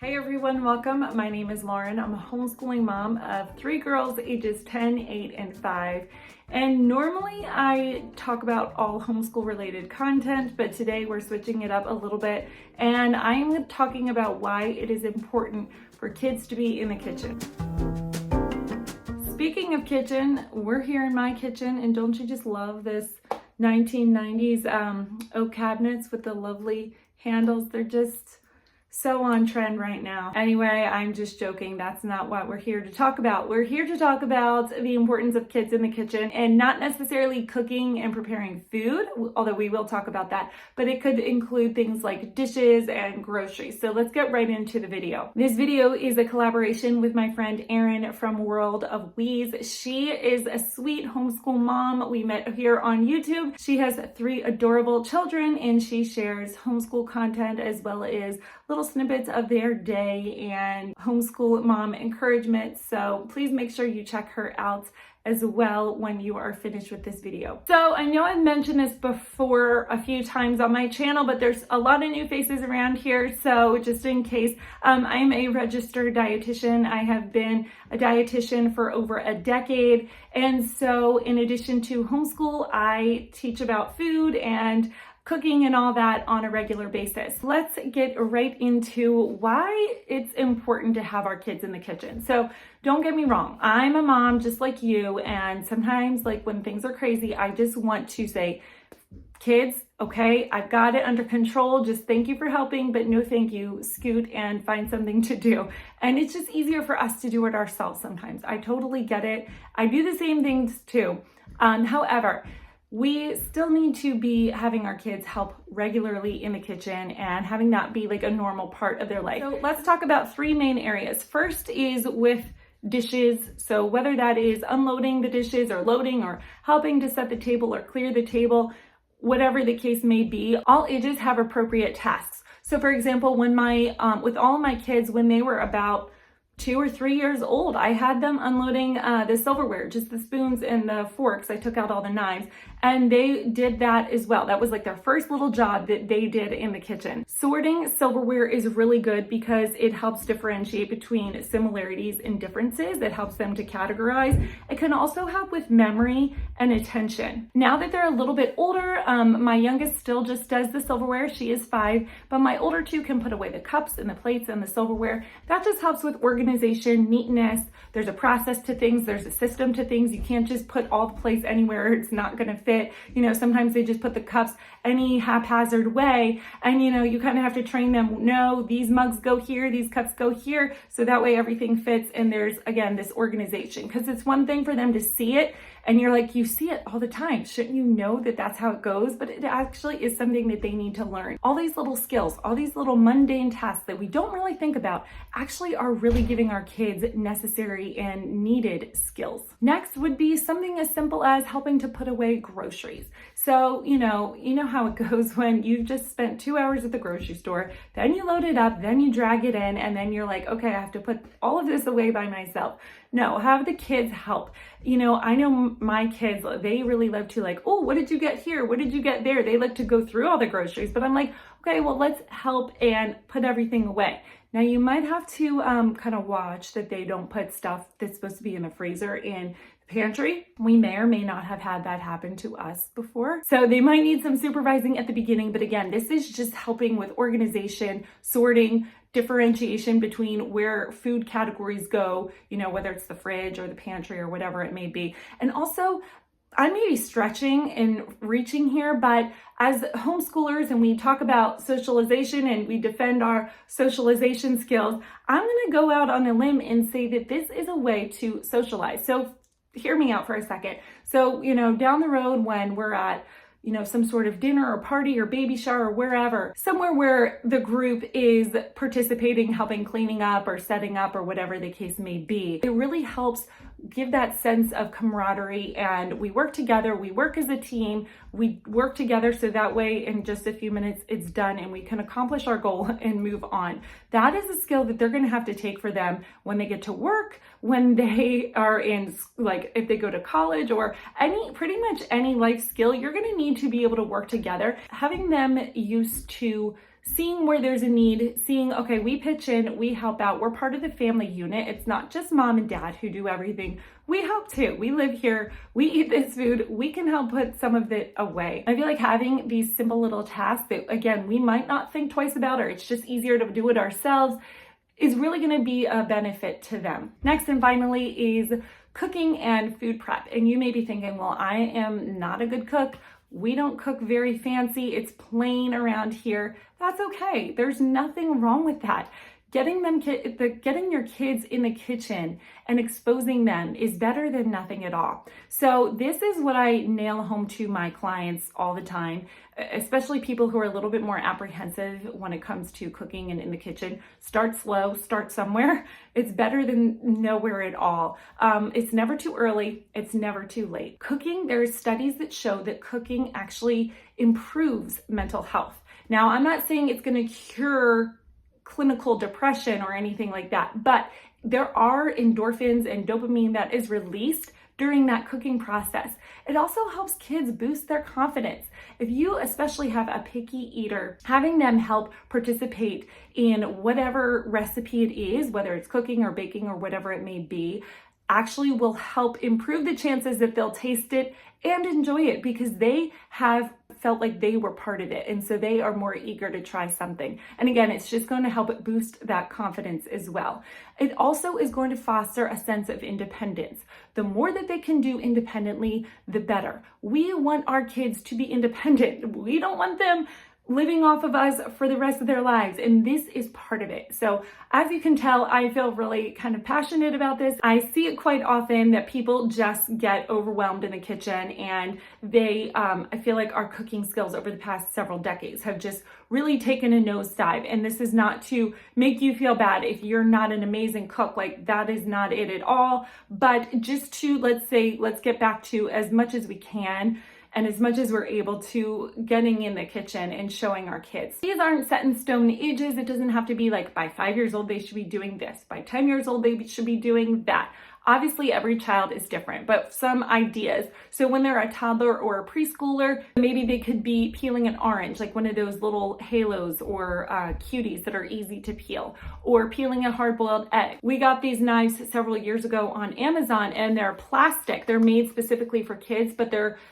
Hey everyone, welcome. My name is Lauren. I'm a homeschooling mom of 3 girls ages 10, 8, and 5. And normally I talk about all homeschool related content, but today we're switching it up a little bit and I'm talking about why it is important for kids to be in the kitchen. Speaking of kitchen, we're here in my kitchen, and don't you just love this 1990s oak cabinets with the lovely handles? They're just so on trend right now. Anyway, I'm just joking. That's not what we're here to talk about. We're here to talk about the importance of kids in the kitchen, and not necessarily cooking and preparing food, although we will talk about that, but it could include things like dishes and groceries. So let's get right into the video. This video is a collaboration with my friend Erin from World of Wees. She is a sweet homeschool mom. We met here on YouTube. She has 3 adorable children and she shares homeschool content as well as little snippets of their day and homeschool mom encouragement. So please make sure you check her out as well when you are finished with this video. So I know I've mentioned this before a few times on my channel, but there's a lot of new faces around here. So just in case, I'm a registered dietitian. I have been a dietitian for over a decade. And so in addition to homeschool, I teach about food and cooking and all that on a regular basis. Let's get right into why it's important to have our kids in the kitchen. So don't get me wrong, I'm a mom just like you, and sometimes like when things are crazy, I just want to say, kids, okay, I've got it under control. Just thank you for helping, but no thank you. Scoot and find something to do. And it's just easier for us to do it ourselves sometimes. I totally get it. I do the same things too. However, we still need to be having our kids help regularly in the kitchen and having that be like a normal part of their life. So let's talk about 3 main areas. First is with dishes. So whether that is unloading the dishes or loading or helping to set the table or clear the table, whatever the case may be, all ages have appropriate tasks. So for example, when with all of my kids, when they were about 2 or 3 years old, I had them unloading the silverware, just the spoons and the forks. I took out all the knives, and they did that as well. That was like their first little job that they did in the kitchen. Sorting silverware is really good because it helps differentiate between similarities and differences. It helps them to categorize. It can also help with memory and attention. Now that they're a little bit older, my youngest still just does the silverware. She is 5, but my older 2 can put away the cups and the plates and the silverware. That just helps with organization, neatness. There's a process to things. There's a system to things. You can't just put all the plates anywhere. It's not going to fit. You know, sometimes they just put the cups any haphazard way, and you know, you kind of have to train them. No, these mugs go here, these cups go here, so that way everything fits. And there's, again, this organization, because it's one thing for them to see it and you're like, you see it all the time. Shouldn't you know that that's how it goes? But it actually is something that they need to learn. All these little skills, all these little mundane tasks that we don't really think about actually are really giving our kids necessary and needed skills. Next would be something as simple as helping to put away groceries. So, you know how it goes when you've just spent 2 hours at the grocery store, then you load it up, then you drag it in, and then you're like, okay, I have to put all of this away by myself. No, have the kids help. You know, I know my kids, they really love to like, oh, what did you get here? What did you get there? They like to go through all the groceries, but I'm like, okay, well, let's help and put everything away. Now you might have to kind of watch that they don't put stuff that's supposed to be in the freezer in the pantry. We may or may not have had that happen to us before. So they might need some supervising at the beginning, but again, this is just helping with organization, sorting, differentiation between where food categories go, you know, whether it's the fridge or the pantry or whatever it may be. And also, I may be stretching and reaching here, but as homeschoolers and we talk about socialization and we defend our socialization skills, I'm going to go out on a limb and say that this is a way to socialize. So hear me out for a second. So, you know, down the road when we're at some sort of dinner or party or baby shower or wherever, somewhere where the group is participating, helping cleaning up or setting up or whatever the case may be. It really helps give that sense of camaraderie, and we work together, we work as a team, we work together so that way in just a few minutes it's done and we can accomplish our goal and move on. That is a skill that they're going to have to take for them when they get to work, when they are in, like if they go to college or pretty much any life skill. You're going to need to be able to work together. Having them used to seeing where there's a need, seeing, okay, we pitch in, we help out, we're part of the family unit. It's not just mom and dad who do everything. We help too. We live here, we eat this food, we can help put some of it away. I feel like having these simple little tasks that, again, we might not think twice about, or it's just easier to do it ourselves, is really going to be a benefit to them. Next and finally is cooking and food prep. And you may be thinking, well, I am not a good cook. We don't cook very fancy. It's plain around here. That's okay. There's nothing wrong with that. Getting your kids in the kitchen and exposing them is better than nothing at all. So this is what I nail home to my clients all the time, especially people who are a little bit more apprehensive when it comes to cooking and in the kitchen. Start slow, start somewhere. It's better than nowhere at all. It's never too early. It's never too late. Cooking, there are studies that show that cooking actually improves mental health. Now, I'm not saying it's going to cure clinical depression or anything like that, but there are endorphins and dopamine that is released during that cooking process. It also helps kids boost their confidence. If you especially have a picky eater, having them help participate in whatever recipe it is, whether it's cooking or baking or whatever it may be, actually will help improve the chances that they'll taste it and enjoy it, because they have felt like they were part of it. And so they are more eager to try something. And again, it's just going to help it boost that confidence as well. It also is going to foster a sense of independence. The more that they can do independently, the better. We want our kids to be independent. We don't want them living off of us for the rest of their lives. And this is part of it. So as you can tell, I feel really kind of passionate about this. I see it quite often that people just get overwhelmed in the kitchen, and they, I feel like our cooking skills over the past several decades have just really taken a nosedive. And this is not to make you feel bad if you're not an amazing cook, like that is not it at all. But just to, let's get back to, as much as we can, and as much as we're able to, getting in the kitchen and showing our kids. These aren't set in stone ages. It doesn't have to be like by 5 years old, they should be doing this. By 10 years old, they should be doing that. Obviously, every child is different, but some ideas. So when they're a toddler or a preschooler, maybe they could be peeling an orange, like one of those little halos or cuties that are easy to peel, or peeling a hard-boiled egg. We got these knives several years ago on Amazon, and they're plastic. They're made specifically for kids, but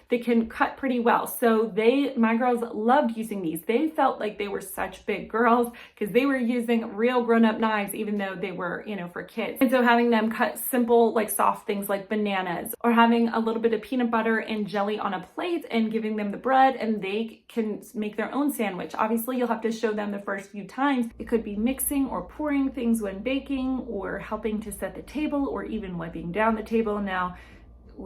they can cut pretty well. So my girls loved using these. They felt like they were such big girls because they were using real grown-up knives, even though they were, for kids. And so having them cut simple, like soft things like bananas, or having a little bit of peanut butter and jelly on a plate and giving them the bread, and they can make their own sandwich. Obviously, you'll have to show them the first few times. It could be mixing or pouring things when baking, or helping to set the table, or even wiping down the table. Now,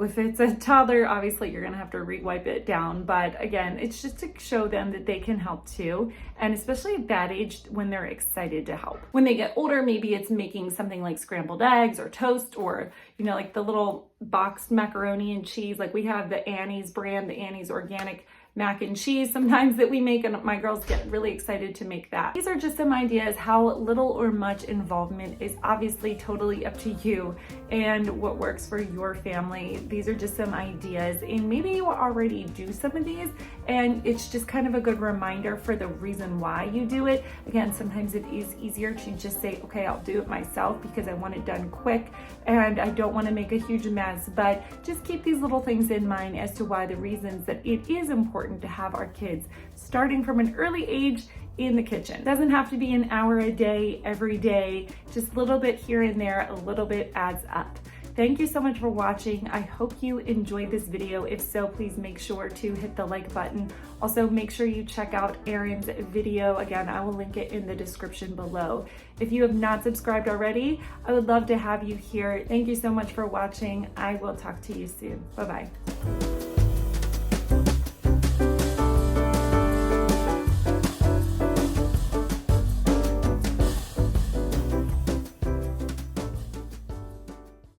if it's a toddler, obviously you're gonna have to re-wipe it down. But again, it's just to show them that they can help too. And especially at that age, when they're excited to help. When they get older, maybe it's making something like scrambled eggs or toast, or, like the little boxed macaroni and cheese. Like we have the Annie's brand, the Annie's organic mac and cheese sometimes that we make, and my girls get really excited to make that. These are just some ideas. How little or much involvement is obviously totally up to you and what works for your family. These are just some ideas, and maybe you already do some of these, and it's just kind of a good reminder for the reason why you do it. Again, sometimes it is easier to just say, okay, I'll do it myself because I want it done quick and I don't want to make a huge mess. But just keep these little things in mind as to why the reasons that it is important to have our kids starting from an early age in the kitchen. It doesn't have to be an hour a day, every day, just a little bit here and there, a little bit adds up. Thank you so much for watching. I hope you enjoyed this video. If so, please make sure to hit the like button. Also, make sure you check out Erin's video. Again, I will link it in the description below. If you have not subscribed already, I would love to have you here. Thank you so much for watching. I will talk to you soon. Bye-bye.